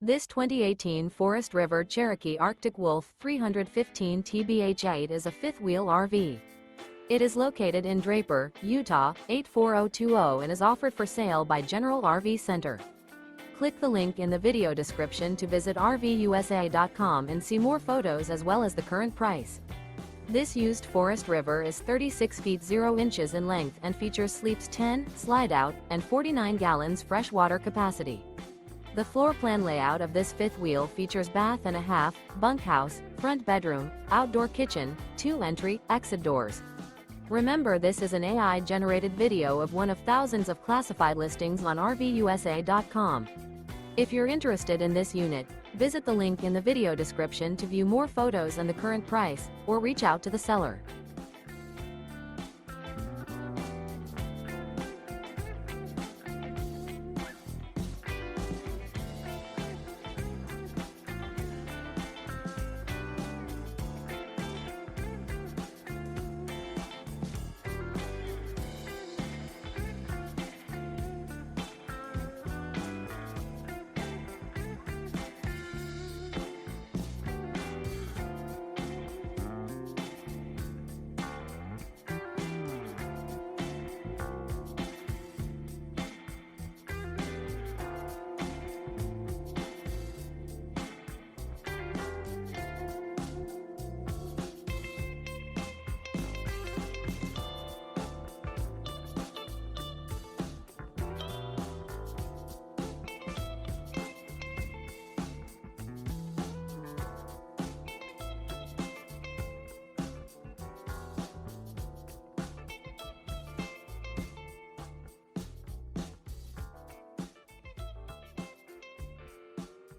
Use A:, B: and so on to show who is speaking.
A: This 2018 Forest River Cherokee Arctic Wolf 315 TBH8 is a fifth-wheel RV. It is located in Draper, Utah, 84020 and is offered for sale by General RV Center. Click the link in the video description to visit RVUSA.com and see more photos as well as the current price. This used Forest River is 36 feet 0 inches in length and features sleeps 10, Slideout, and 49 gallons fresh water capacity. The floor plan layout of this fifth wheel features bath and a half, bunkhouse, front bedroom, outdoor kitchen, 2 entry, exit doors. Remember, this is an AI-generated video of one of thousands of classified listings on RVUSA.com. If you're interested in this unit, visit the link in the video description to view more photos and the current price, or reach out to the seller.